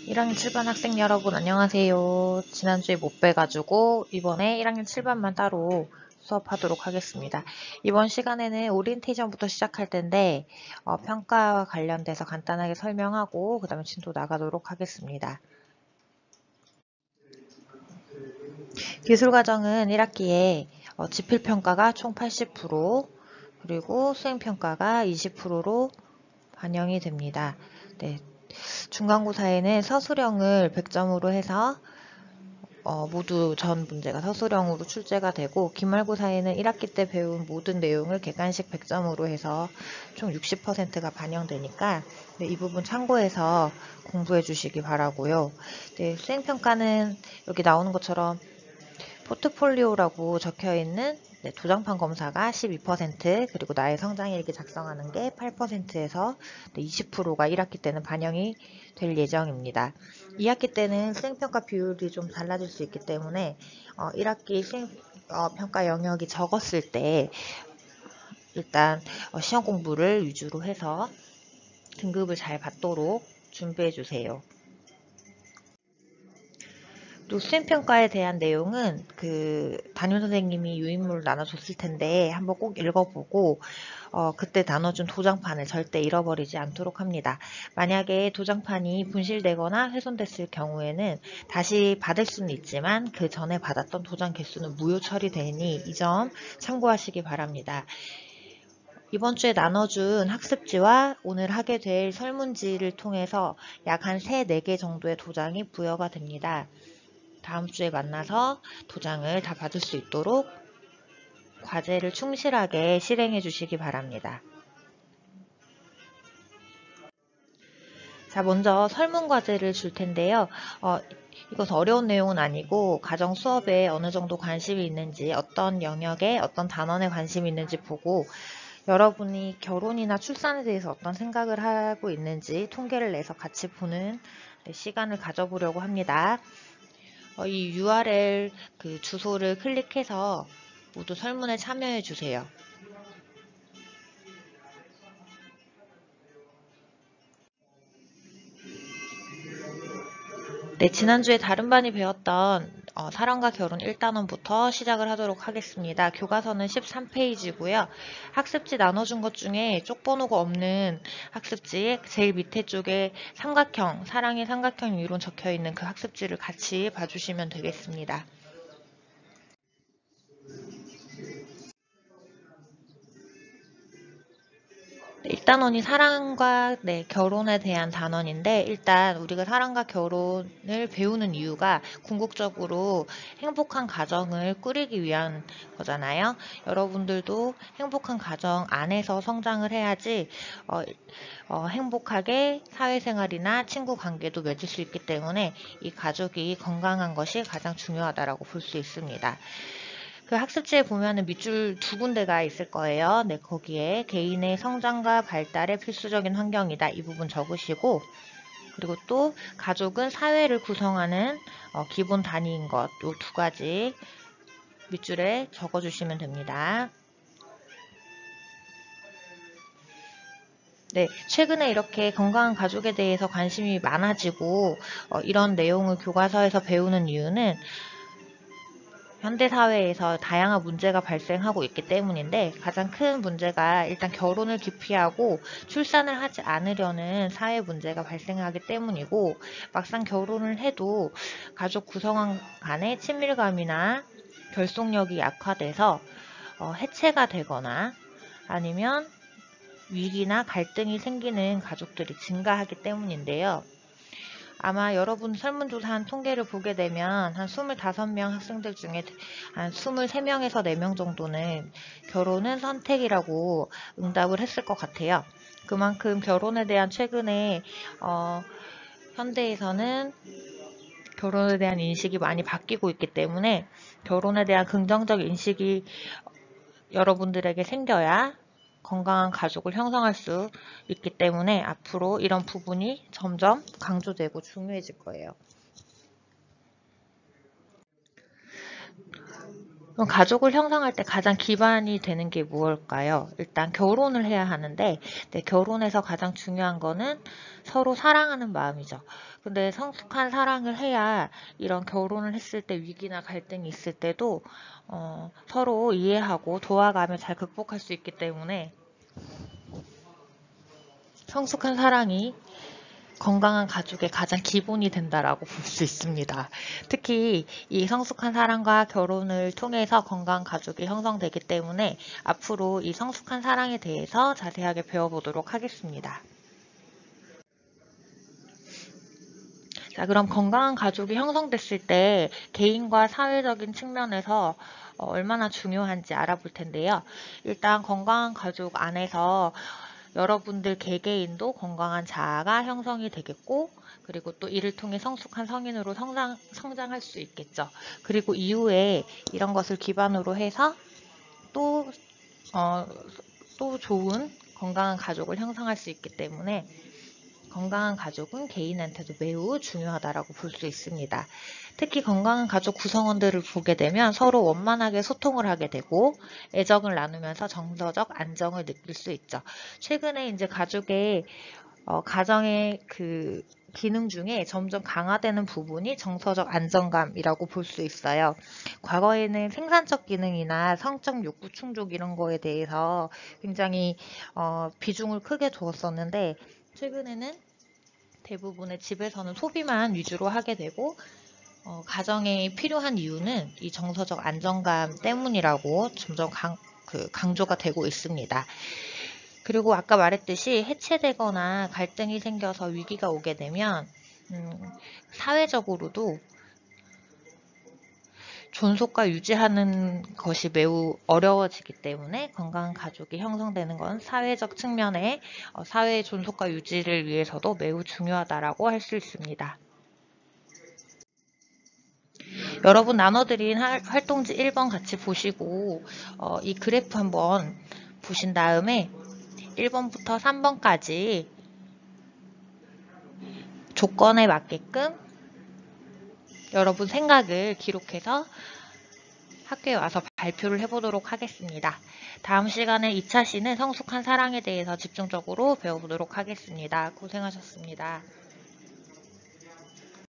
1학년 7반 학생 여러분 안녕하세요. 지난주에 못 뵈가지고 이번에 1학년 7반만 따로 수업하도록 하겠습니다. 이번 시간에는 오리엔테이션부터 시작할 텐데 평가와 관련돼서 간단하게 설명하고 그 다음에 진도 나가도록 하겠습니다. 기술과정은 1학기에 지필평가가 총 80%, 그리고 수행평가가 20%로 반영이 됩니다. 네, 중간고사에는 서술형을 100점으로 해서 모두 전 문제가 서술형으로 출제가 되고, 기말고사에는 1학기 때 배운 모든 내용을 객관식 100점으로 해서 총 60%가 반영되니까 이 부분 참고해서 공부해 주시기 바라고요. 네, 수행평가는 여기 나오는 것처럼 포트폴리오라고 적혀있는 도장판 검사가 12%, 그리고 나의 성장일기 작성하는 게 8%에서 20%가 1학기 때는 반영이 될 예정입니다. 2학기 때는 수행평가 비율이 좀 달라질 수 있기 때문에 1학기 수행평가 영역이 적었을 때 일단 시험 공부를 위주로 해서 등급을 잘 받도록 준비해 주세요. 또 수행평가에 대한 내용은 담임 선생님이 유인물을 나눠줬을 텐데 한번 꼭 읽어보고 그때 나눠준 도장판을 절대 잃어버리지 않도록 합니다. 만약에 도장판이 분실되거나 훼손됐을 경우에는 다시 받을 수는 있지만 그 전에 받았던 도장 개수는 무효 처리되니 이 점 참고하시기 바랍니다. 이번 주에 나눠준 학습지와 오늘 하게 될 설문지를 통해서 약 한 3, 4개 정도의 도장이 부여가 됩니다. 다음 주에 만나서 도장을 다 받을 수 있도록 과제를 충실하게 실행해 주시기 바랍니다. 자, 먼저 설문 과제를 줄 텐데요. 이것 어려운 내용은 아니고 가정 수업에 어느 정도 관심이 있는지, 어떤 영역에 어떤 단원에 관심이 있는지 보고 여러분이 결혼이나 출산에 대해서 어떤 생각을 하고 있는지 통계를 내서 같이 보는 시간을 가져보려고 합니다. 이 URL 주소를 클릭해서 모두 설문에 참여해 주세요. 네, 지난주에 다른 반이 배웠던 사랑과 결혼 1단원부터 시작을 하도록 하겠습니다. 교과서는 13페이지고요. 학습지 나눠준 것 중에 쪽번호가 없는 학습지 제일 밑에 쪽에 삼각형, 사랑의 삼각형 이론 적혀있는 그 학습지를 같이 봐주시면 되겠습니다. 1단원이 사랑과 결혼에 대한 단원인데, 일단 우리가 사랑과 결혼을 배우는 이유가 궁극적으로 행복한 가정을 꾸리기 위한 거잖아요. 여러분들도 행복한 가정 안에서 성장을 해야지 행복하게 사회생활이나 친구 관계도 맺을 수 있기 때문에 이 가족이 건강한 것이 가장 중요하다고 볼 수 있습니다. 그 학습지에 보면은 밑줄 2군데가 있을 거예요. 네, 거기에 개인의 성장과 발달에 필수적인 환경이다. 이 부분 적으시고, 그리고 또 가족은 사회를 구성하는 기본 단위인 것, 이 2가지 밑줄에 적어주시면 됩니다. 네, 최근에 이렇게 건강한 가족에 대해서 관심이 많아지고 이런 내용을 교과서에서 배우는 이유는 현대사회에서 다양한 문제가 발생하고 있기 때문인데, 가장 큰 문제가 일단 결혼을 기피하고 출산을 하지 않으려는 사회 문제가 발생하기 때문이고, 막상 결혼을 해도 가족 구성원 간의 친밀감이나 결속력이 약화돼서 해체가 되거나 아니면 위기나 갈등이 생기는 가족들이 증가하기 때문인데요. 아마 여러분 설문조사한 통계를 보게 되면 한 25명 학생들 중에 한 23명에서 4명 정도는 결혼은 선택이라고 응답을 했을 것 같아요. 그만큼 결혼에 대한 최근에 현대에서는 결혼에 대한 인식이 많이 바뀌고 있기 때문에 결혼에 대한 긍정적 인식이 여러분들에게 생겨야 건강한 가족을 형성할 수 있기 때문에 앞으로 이런 부분이 점점 강조되고 중요해질 거예요. 그럼 가족을 형성할 때 가장 기반이 되는 게 무엇일까요? 일단 결혼을 해야 하는데, 네, 결혼에서 가장 중요한 거는 서로 사랑하는 마음이죠. 근데 성숙한 사랑을 해야 이런 결혼을 했을 때 위기나 갈등이 있을 때도 서로 이해하고 도와가며 잘 극복할 수 있기 때문에 성숙한 사랑이 건강한 가족의 가장 기본이 된다라고 볼 수 있습니다. 특히 이 성숙한 사랑과 결혼을 통해서 건강한 가족이 형성되기 때문에 앞으로 이 성숙한 사랑에 대해서 자세하게 배워보도록 하겠습니다. 자, 그럼 건강한 가족이 형성됐을 때 개인과 사회적인 측면에서 얼마나 중요한지 알아볼 텐데요. 일단 건강한 가족 안에서 여러분들 개개인도 건강한 자아가 형성이 되겠고, 그리고 또 이를 통해 성숙한 성인으로 성장할 수 있겠죠. 그리고 이후에 이런 것을 기반으로 해서 또, 또 좋은 건강한 가족을 형성할 수 있기 때문에 건강한 가족은 개인한테도 매우 중요하다고 볼 수 있습니다. 특히 건강한 가족 구성원들을 보게 되면 서로 원만하게 소통을 하게 되고 애정을 나누면서 정서적 안정을 느낄 수 있죠. 최근에 이제 가정의 그 기능 중에 점점 강화되는 부분이 정서적 안정감이라고 볼 수 있어요. 과거에는 생산적 기능이나 성적 욕구 충족 이런 거에 대해서 굉장히 비중을 크게 두었었는데 최근에는 대부분의 집에서는 소비만 위주로 하게 되고 가정에 필요한 이유는 이 정서적 안정감 때문이라고 점점 강조가 되고 있습니다. 그리고 아까 말했듯이 해체되거나 갈등이 생겨서 위기가 오게 되면 사회적으로도 존속과 유지하는 것이 매우 어려워지기 때문에 건강한 가족이 형성되는 건 사회적 측면에 사회의 존속과 유지를 위해서도 매우 중요하다고 할 수 있습니다. 여러분 나눠드린 활동지 1번 같이 보시고 이 그래프 한번 보신 다음에 1번부터 3번까지 조건에 맞게끔 여러분 생각을 기록해서 학교에 와서 발표를 해보도록 하겠습니다. 다음 시간에 2차 시는 성숙한 사랑에 대해서 집중적으로 배워보도록 하겠습니다. 고생하셨습니다.